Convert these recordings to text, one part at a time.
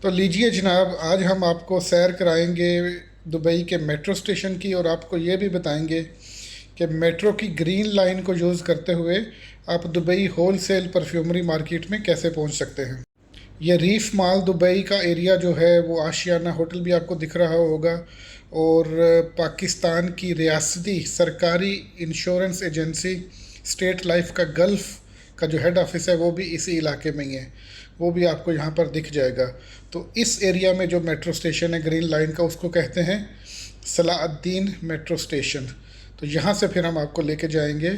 तो लीजिए जनाब, आज हम आपको सैर कराएंगे दुबई के मेट्रो स्टेशन की, और आपको ये भी बताएंगे कि मेट्रो की ग्रीन लाइन को यूज़ करते हुए आप Dubai wholesale perfumery market में कैसे पहुंच सकते हैं। ये रीफ माल दुबई का एरिया जो है वो आशियाना होटल भी आपको दिख रहा होगा, और पाकिस्तान की रियासती सरकारी इंश्योरेंस एजेंसी स्टेट लाइफ का गल्फ़ का जो हेड ऑफिस है वो भी इसी इलाके में ही है, वो भी आपको यहाँ पर दिख जाएगा। तो इस एरिया में जो मेट्रो स्टेशन है ग्रीन लाइन का, उसको कहते हैं सलाउद्दीन मेट्रो स्टेशन। तो यहाँ से फिर हम आपको लेके जाएंगे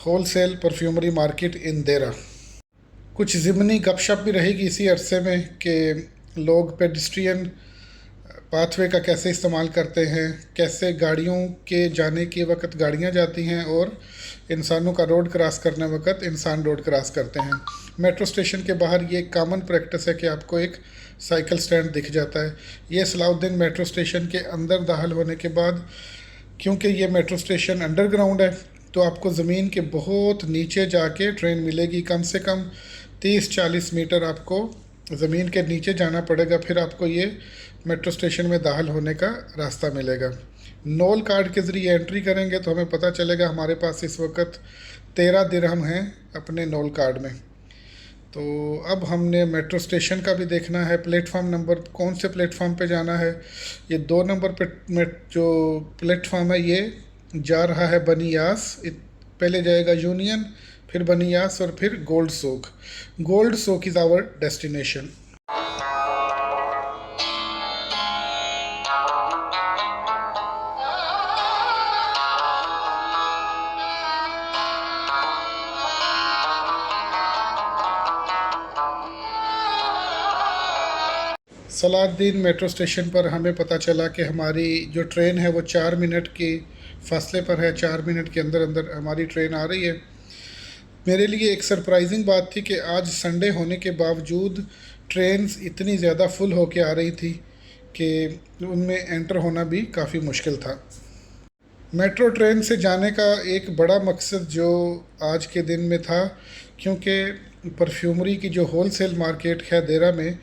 wholesale perfumery market in Deira. कुछ ज़िमनी गपशप भी रहेगी इसी अरसे में कि लोग पेडिस्ट्रियन पाथवे का कैसे इस्तेमाल करते हैं, कैसे गाड़ियों के जाने के वक्त गाड़ियाँ जाती हैं और इंसानों का रोड क्रॉस करने वक्त इंसान रोड क्रॉस करते हैं। मेट्रो स्टेशन के बाहर ये एक कॉमन प्रैक्टिस है कि आपको एक साइकिल स्टैंड दिख जाता है। ये सलाउद्दीन मेट्रो स्टेशन के अंदर दाखिल होने के बाद, क्योंकि ये मेट्रो स्टेशन अंडरग्राउंड है, तो आपको ज़मीन के बहुत नीचे जाके ट्रेन मिलेगी। कम से कम 30-40 मीटर आपको ज़मीन के नीचे जाना पड़ेगा, फिर आपको ये मेट्रो स्टेशन में दाखिल होने का रास्ता मिलेगा। नोल कार्ड के ज़रिए एंट्री करेंगे तो हमें पता चलेगा हमारे पास इस वक्त 13 दिरहम हैं अपने नोल कार्ड में। तो अब हमने मेट्रो स्टेशन का भी देखना है, प्लेटफार्म नंबर कौन से प्लेटफार्म पे जाना है। ये 2 नंबर पे जो प्लेटफार्म है ये जा रहा है बनियास। पहले जाएगा यूनियन, फिर बनियास और फिर Gold Souk. Gold Souk is our destination. Salahuddin metro station पर हमें पता चला कि हमारी जो ट्रेन है वो 4 मिनट के फासले पर है। 4 मिनट के अंदर अंदर हमारी ट्रेन आ रही है। मेरे लिए एक सरप्राइजिंग बात थी कि आज संडे होने के बावजूद ट्रेन्स इतनी ज़्यादा फुल होके आ रही थी कि उनमें एंटर होना भी काफ़ी मुश्किल था। मेट्रो ट्रेन से जाने का एक बड़ा मकसद जो आज के दिन में था, क्योंकि परफ्यूमरी की जो होल सेल मार्केट है देरा में,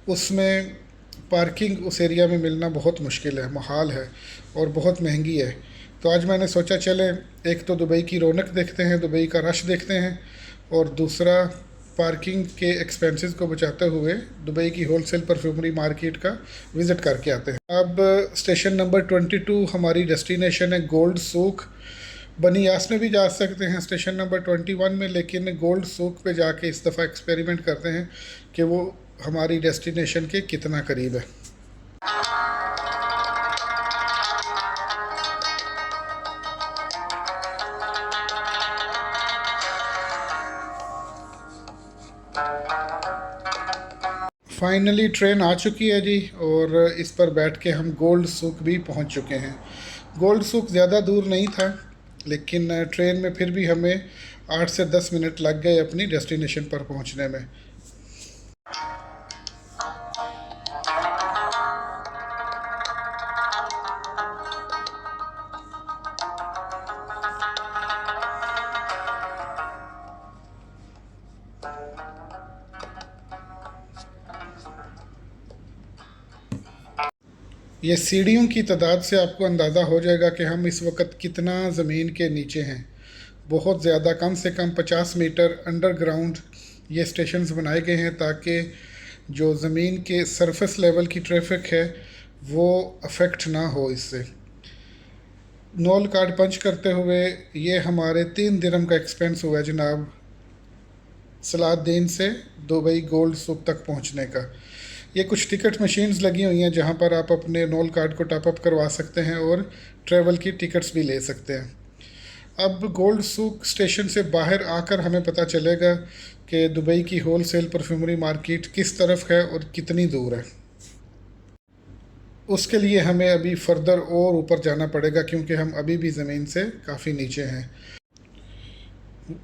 उसमें पार्किंग उस एरिया में मिलना बहुत मुश्किल है, मुहाल है और बहुत महंगी है। तो आज मैंने सोचा चले एक तो दुबई की रौनक देखते हैं, दुबई का रश देखते हैं, और दूसरा पार्किंग के एक्सपेंसेस को बचाते हुए दुबई की होलसेल परफ्यूमरी मार्केट का विज़िट करके आते हैं। अब स्टेशन नंबर 22 हमारी डेस्टिनेशन है गोल्ड सूक। बनियास में भी जा सकते हैं स्टेशन नंबर 21 में, लेकिन गोल्ड सूक पे जाके इस दफ़ा एक्सपेरिमेंट करते हैं कि वो हमारी डेस्टिनेशन के कितना करीब है। फाइनली ट्रेन आ चुकी है जी, और इस पर बैठ के हम गोल्ड सूक भी पहुंच चुके हैं। गोल्ड सूक ज़्यादा दूर नहीं था, लेकिन ट्रेन में फिर भी हमें 8 से 10 मिनट लग गए अपनी डेस्टिनेशन पर पहुंचने में। ये सीढ़ियों की तादाद से आपको अंदाज़ा हो जाएगा कि हम इस वक्त कितना ज़मीन के नीचे हैं। बहुत ज़्यादा, कम से कम 50 मीटर अंडरग्राउंड ये स्टेशंस बनाए गए हैं ताकि जो ज़मीन के सरफेस लेवल की ट्रैफिक है वो अफेक्ट ना हो इससे। नोल कार्ड पंच करते हुए ये हमारे 3 दिरहम का एक्सपेंस हुआ है जनाब, सलाउद्दीन से दुबई गोल्ड सूक तक पहुंचने का। ये कुछ टिकट मशीन्स लगी हुई हैं जहां पर आप अपने नोल कार्ड को टॉप अप करवा सकते हैं और ट्रैवल की टिकट्स भी ले सकते हैं। अब गोल्ड सूक स्टेशन से बाहर आकर हमें पता चलेगा कि दुबई की होल सेल परफ्यूमरी मार्केट किस तरफ है और कितनी दूर है। उसके लिए हमें अभी फर्दर और ऊपर जाना पड़ेगा, क्योंकि हम अभी भी ज़मीन से काफ़ी नीचे हैं।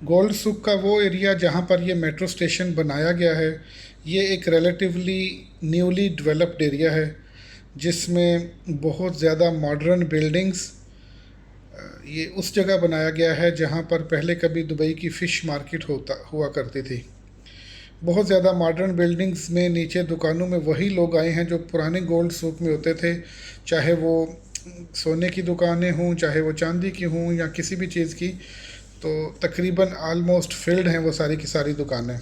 गोल्ड सूक का वो एरिया जहाँ पर ये मेट्रो स्टेशन बनाया गया है, ये एक रिलेटिवली न्यूली डेवलप्ड एरिया है जिसमें बहुत ज़्यादा मॉडर्न बिल्डिंग्स, ये उस जगह बनाया गया है जहाँ पर पहले कभी दुबई की फ़िश मार्केट हुआ करती थी। बहुत ज़्यादा मॉडर्न बिल्डिंग्स में नीचे दुकानों में वही लोग आए हैं जो पुराने गोल्ड सूक में होते थे, चाहे वो सोने की दुकानें हों, चाहे वो चांदी की हों या किसी भी चीज़ की। तो तकरीबन आलमोस्ट फिल्ड हैं वो सारी की सारी दुकानें।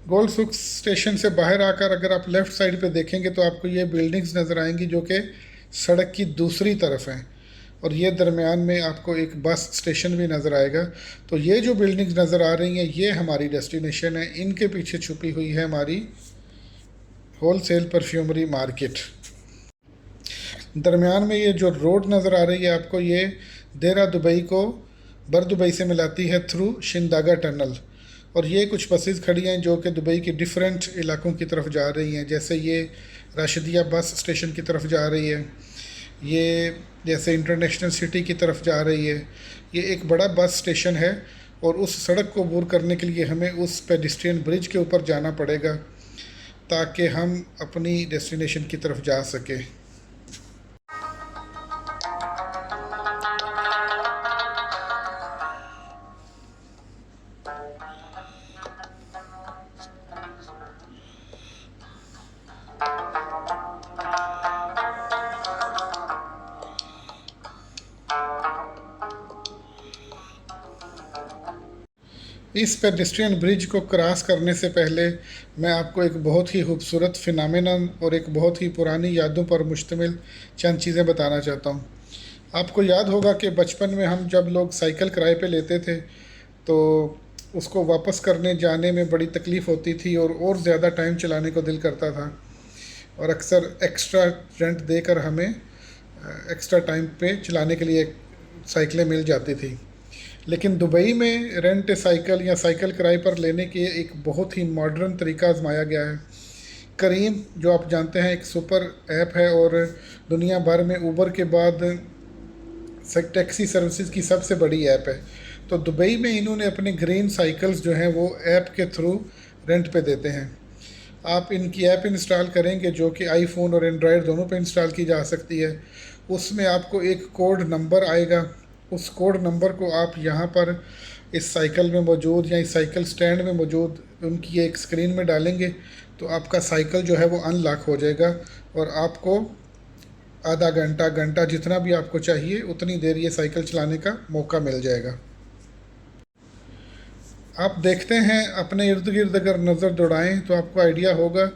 गोल्ड सुख स्टेशन से बाहर आकर अगर आप लेफ़्ट साइड पे देखेंगे तो आपको ये बिल्डिंग्स नज़र आएंगी जो कि सड़क की दूसरी तरफ हैं, और ये दरमियान में आपको एक बस स्टेशन भी नज़र आएगा। तो ये जो बिल्डिंग्स नज़र आ रही हैं ये हमारी डेस्टिनेशन है। इनके पीछे छुपी हुई है हमारी होल सेल परफ्यूमरी मार्केट। दरमियान में ये जो रोड नज़र आ रही है आपको, ये देरा दुबई को बर दुबई से मिलाती है थ्रू शिंदागा टनल। और ये कुछ बसेस खड़ी हैं जो कि दुबई के डिफरेंट इलाकों की तरफ जा रही हैं, जैसे ये राशिदिया बस स्टेशन की तरफ जा रही है, ये जैसे इंटरनेशनल सिटी की तरफ जा रही है। ये एक बड़ा बस स्टेशन है और उस सड़क को अबूर करने के लिए हमें उस पेडिस्ट्रियन ब्रिज के ऊपर जाना पड़ेगा ताकि हम अपनी डेस्टिनेशन की तरफ जा सकें। इस पेडेस्ट्रियन ब्रिज को क्रॉस करने से पहले मैं आपको एक बहुत ही खूबसूरत फिनोमेनन और एक बहुत ही पुरानी यादों पर मुश्तमिल चंद चीज़ें बताना चाहता हूँ। आपको याद होगा कि बचपन में हम जब लोग साइकिल किराए पे लेते थे तो उसको वापस करने जाने में बड़ी तकलीफ़ होती थी और ज़्यादा टाइम चलाने को दिल करता था, और अक्सर एक्स्ट्रा रेंट देकर हमें एक्स्ट्रा टाइम पे चलाने के लिए साइकिलें मिल जाती थी। लेकिन दुबई में रेंट साइकिल या साइकिल किराए पर लेने के एक बहुत ही मॉडर्न तरीका आजमाया गया है। करीम, जो आप जानते हैं, एक सुपर ऐप है और दुनिया भर में ऊबर के बाद टैक्सी सर्विसेज की सबसे बड़ी ऐप है। तो दुबई में इन्होंने अपने ग्रीन साइकिल्स जो हैं वो ऐप के थ्रू रेंट पे देते हैं। आप इनकी ऐप इंस्टॉल करेंगे जो कि आईफोन और एंड्रॉयड दोनों पे इंस्टॉल की जा सकती है। उसमें आपको एक कोड नंबर आएगा, उस कोड नंबर को आप यहाँ पर इस साइकिल में मौजूद या इस साइकिल स्टैंड में मौजूद उनकी एक स्क्रीन में डालेंगे तो आपका साइकिल जो है वो अनलॉक हो जाएगा और आपको आधा घंटा घंटा जितना भी आपको चाहिए उतनी देर ये साइकिल चलाने का मौका मिल जाएगा। आप देखते हैं अपने इर्द गिर्द अगर नज़र दौड़ाएं तो आपको आइडिया होगा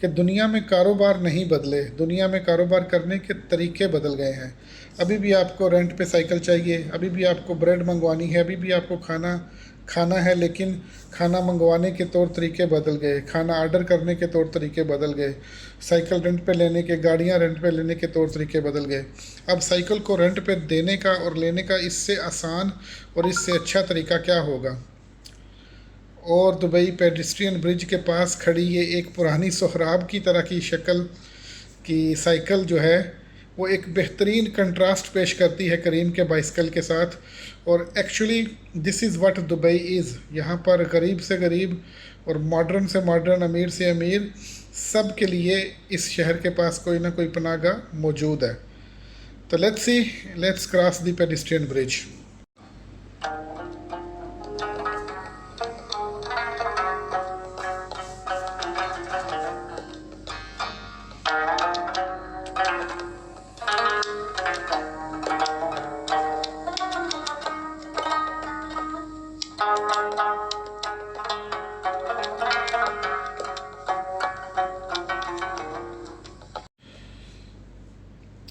कि दुनिया में कारोबार नहीं बदले, दुनिया में कारोबार करने के तरीके बदल गए हैं। अभी भी आपको रेंट पे साइकिल चाहिए, अभी भी आपको ब्रेड मंगवानी है, अभी भी आपको खाना खाना है, लेकिन खाना मंगवाने के तौर तरीके बदल गए, खाना ऑर्डर करने के तौर तरीके बदल गए, साइकिल रेंट पे लेने के, गाड़ियाँ रेंट पे लेने के तौर तरीके बदल गए। अब साइकिल को रेंट पे देने का और लेने का इससे आसान और इससे अच्छा तरीका क्या होगा। और दुबई पेडेस्ट्रियन ब्रिज के पास खड़ी ये एक पुरानी सोहराब की तरह की शक्ल की साइकिल जो है वो एक बेहतरीन कंट्रास्ट पेश करती है करीम के बाइसिकल के साथ। और actually this is what Dubai is. यहाँ पर गरीब से गरीब और मॉडर्न से मॉडर्न, अमीर से अमीर, सब के लिए इस शहर के पास कोई ना कोई पनाहगाह मौजूद है। तो let's cross the pedestrian bridge.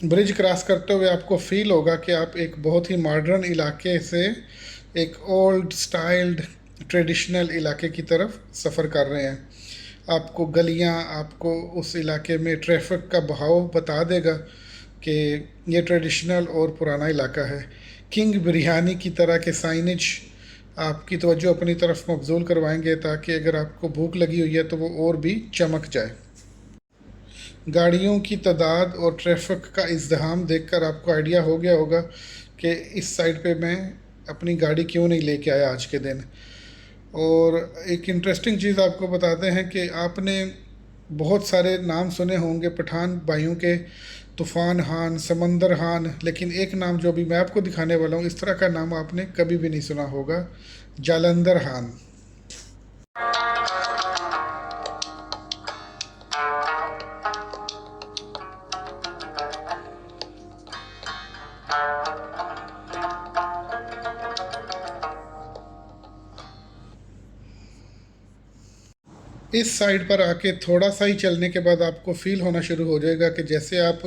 Bridge cross करते हुए आपको फील होगा कि आप एक बहुत ही मॉडर्न इलाके से एक ओल्ड स्टाइल्ड ट्रेडिशनल इलाके की तरफ सफ़र कर रहे हैं। आपको गलियां, आपको उस इलाके में ट्रैफिक का बहाव बता देगा कि ये ट्रेडिशनल और पुराना इलाका है। किंग बिरयानी की तरह के साइनेज आपकी तवज्जो अपनी तरफ मबजूल करवाएंगे ताकि अगर आपको भूख लगी हुई है तो वो और भी चमक जाए। गाड़ियों की तादाद और ट्रैफिक का इज़्दिहाम देखकर आपको आइडिया हो गया होगा कि इस साइड पे मैं अपनी गाड़ी क्यों नहीं लेके आया आज के दिन। और एक इंटरेस्टिंग चीज़ आपको बताते हैं कि आपने बहुत सारे नाम सुने होंगे पठान भाइयों के, तूफ़ान खान, समंदर खान, लेकिन एक नाम जो भी मैं आपको दिखाने वाला हूँ इस तरह का नाम आपने कभी भी नहीं सुना होगा, जालंधर खान। इस साइड पर आके थोड़ा सा ही चलने के बाद आपको फील होना शुरू हो जाएगा कि जैसे आप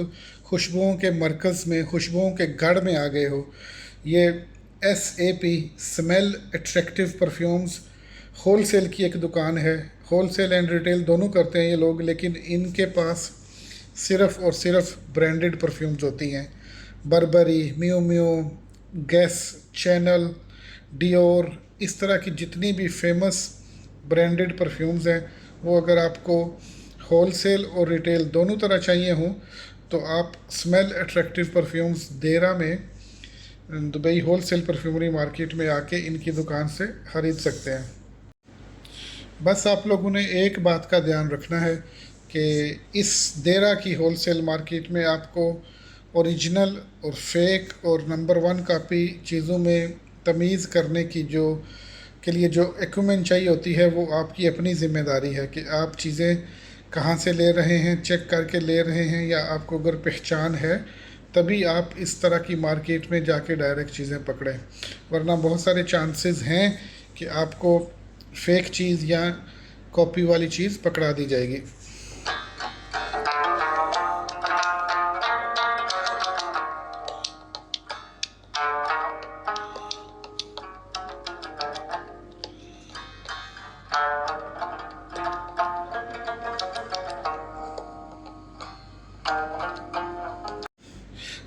खुशबुओं के मरकज़ में, खुशबुओं के गढ़ में आ गए हो। ये SAP smell attractive perfumes wholesale की एक दुकान है। होल सेल एंड रिटेल दोनों करते हैं ये लोग, लेकिन इनके पास सिर्फ़ और सिर्फ ब्रांडेड परफ्यूम्स होती हैं। Barbari, mu mu, gas, channel, Dior, इस तरह की जितनी भी फेमस ब्रांडेड परफ्यूम्स हैं, वो अगर आपको होल सेल और रिटेल दोनों तरह चाहिए हों तो आप स्मेल अट्रैक्टिव परफ्यूम्स देरा में Dubai wholesale perfumery market में आके इनकी दुकान से ख़रीद सकते हैं। बस आप लोगों ने एक बात का ध्यान रखना है कि इस देरा की होल सेल मार्केट में आपको ओरिजिनल और फेक और नंबर 1 कापी चीज़ों में तमीज़ करने की के लिए जो इक्विपमेंट चाहिए होती है, वो आपकी अपनी ज़िम्मेदारी है कि आप चीज़ें कहाँ से ले रहे हैं, चेक करके ले रहे हैं, या आपको अगर पहचान है तभी आप इस तरह की मार्केट में जाके डायरेक्ट चीज़ें पकड़ें, वरना बहुत सारे चांसेस हैं कि आपको फेक चीज़ या कॉपी वाली चीज़ पकड़ा दी जाएगी।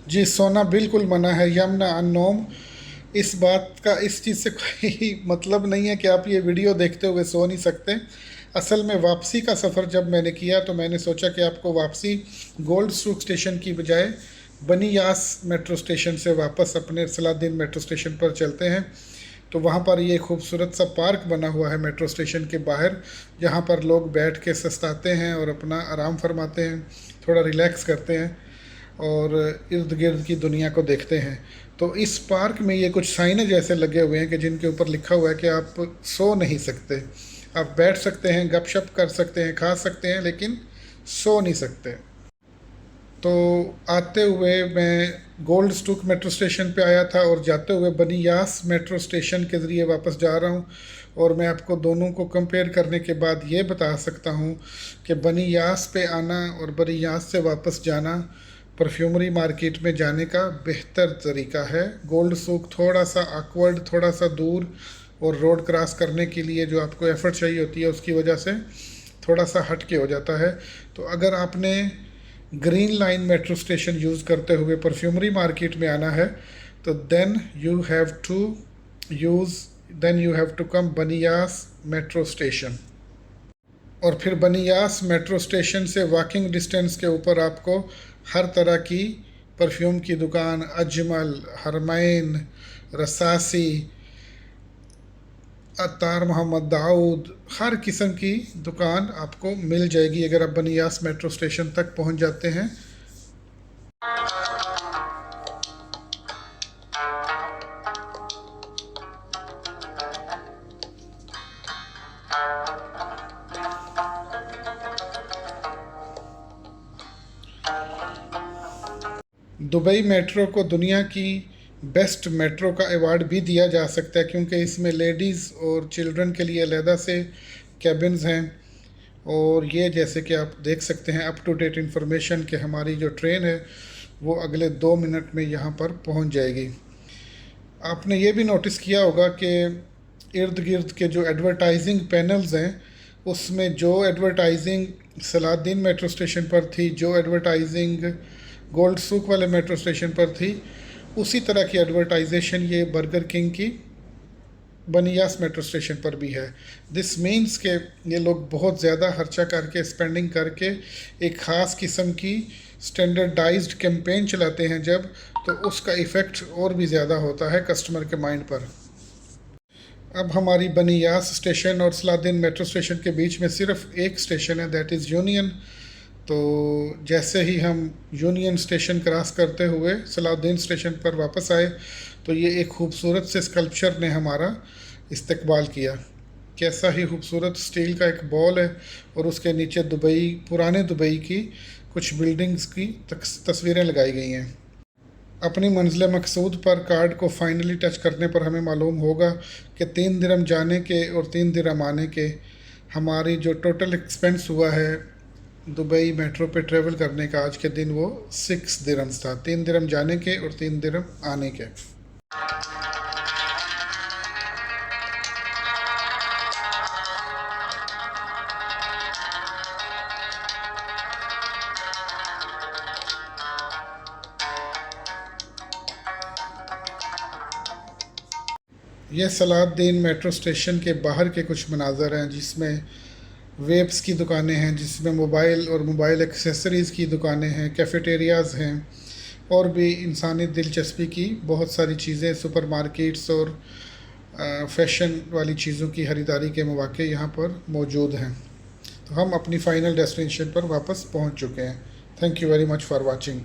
जी, सोना बिल्कुल मना है, यमना अननोम। इस बात का इस चीज़ से कोई मतलब नहीं है कि आप ये वीडियो देखते हुए सो नहीं सकते। असल में वापसी का सफ़र जब मैंने किया तो मैंने सोचा कि आपको वापसी गोल्ड सूक स्टेशन की बजाय बनियास मेट्रो स्टेशन से वापस अपने सलाउद्दीन मेट्रो स्टेशन पर चलते हैं। तो वहाँ पर ये खूबसूरत सा पार्क बना हुआ है मेट्रो स्टेशन के बाहर, जहाँ पर लोग बैठ के सस्ताते हैं और अपना आराम फरमाते हैं, थोड़ा रिलैक्स करते हैं और इर्द गिर्द की दुनिया को देखते हैं। तो इस पार्क में ये कुछ साइनेज ऐसे लगे हुए हैं कि जिनके ऊपर लिखा हुआ है कि आप सो नहीं सकते। आप बैठ सकते हैं, गपशप कर सकते हैं, खा सकते हैं, लेकिन सो नहीं सकते। तो आते हुए मैं गोल्ड स्टूक मेट्रो स्टेशन पे आया था और जाते हुए बनियास मेट्रो स्टेशन के ज़रिए वापस जा रहा हूँ, और मैं आपको दोनों को कंपेयर करने के बाद ये बता सकता हूँ कि बनियास पे आना और बनियास से वापस जाना परफ्यूमरी मार्केट में जाने का बेहतर तरीका है। गोल्ड सूक थोड़ा सा ऑकवर्ड, थोड़ा सा दूर, और रोड क्रॉस करने के लिए जो आपको एफ़र्ट चाहिए होती है उसकी वजह से थोड़ा सा हट के हो जाता है। तो अगर आपने green line metro station use करते हुए परफ्यूमरी मार्केट में आना है तो then you have to come Baniyas metro station. और फिर बनियास मेट्रो स्टेशन से वॉकिंग डिस्टेंस के ऊपर आपको हर तरह की परफ्यूम की दुकान, अजमल, हरमैन, रसासी, अतार मोहम्मद दाऊद, हर किस्म की दुकान आपको मिल जाएगी अगर आप बनियास मेट्रो स्टेशन तक पहुंच जाते हैं। दुबई मेट्रो को दुनिया की बेस्ट मेट्रो का अवार्ड भी दिया जा सकता है, क्योंकि इसमें लेडीज़ और चिल्ड्रन के लिए अलहदा से कैबिन्स हैं। और ये जैसे कि आप देख सकते हैं अप टू डेट इंफॉर्मेशन कि हमारी जो ट्रेन है वो अगले 2 मिनट में यहाँ पर पहुँच जाएगी। आपने ये भी नोटिस किया होगा कि इर्द गिर्द के जो एडवर्टाइजिंग पैनल्स हैं उसमें जो एडवर्टाइजिंग सलाउद्दीन मेट्रो स्टेशन पर थी, जो एडवर्टाइजिंग गोल्ड सूक वाले मेट्रो स्टेशन पर थी, उसी तरह की एडवर्टाइजेशन ये बर्गर किंग की बनियास मेट्रो स्टेशन पर भी है। दिस मीन्स के ये लोग बहुत ज़्यादा खर्चा करके, स्पेंडिंग करके एक ख़ास किस्म की स्टैंडर्डाइज्ड कैंपेन चलाते हैं जब, तो उसका इफ़ेक्ट और भी ज़्यादा होता है कस्टमर के माइंड पर। अब हमारी बनियास स्टेशन और सलाउद्दीन मेट्रो स्टेशन के बीच में सिर्फ एक स्टेशन है, दैट इज़ यूनियन। तो जैसे ही हम यूनियन स्टेशन क्रॉस करते हुए सलाउद्दीन स्टेशन पर वापस आए तो ये एक खूबसूरत से स्कल्पचर ने हमारा इस्तकबाल किया। कैसा ही खूबसूरत स्टील का एक बॉल है और उसके नीचे दुबई, पुराने दुबई की कुछ बिल्डिंग्स की तस्वीरें लगाई गई हैं। अपनी मंजिल मकसूद पर कार्ड को फाइनली टच करने पर हमें मालूम होगा कि 3 दिरहम जाने के और 3 दिरहम आने के हमारी जो टोटल एक्सपेंस हुआ है दुबई मेट्रो पे ट्रेवल करने का आज के दिन वो 6 दिरहम्स था। 3 दिरहम जाने के और 3 दिरहम आने के। ये सलाहुद्दीन मेट्रो स्टेशन के बाहर के कुछ मनाज़र हैं, जिसमें वेब्स की दुकानें हैं, जिसमें मोबाइल और मोबाइल एक्सेसरीज़ की दुकानें हैं, कैफ़ेटेरियाज़ हैं और भी इंसानी दिलचस्पी की बहुत सारी चीज़ें, सुपरमार्केट्स और फ़ैशन वाली चीज़ों की ख़रीदारी के मौके यहाँ पर मौजूद हैं। तो हम अपनी फ़ाइनल डेस्टिनेशन पर वापस पहुँच चुके हैं। Thank you very much for watching.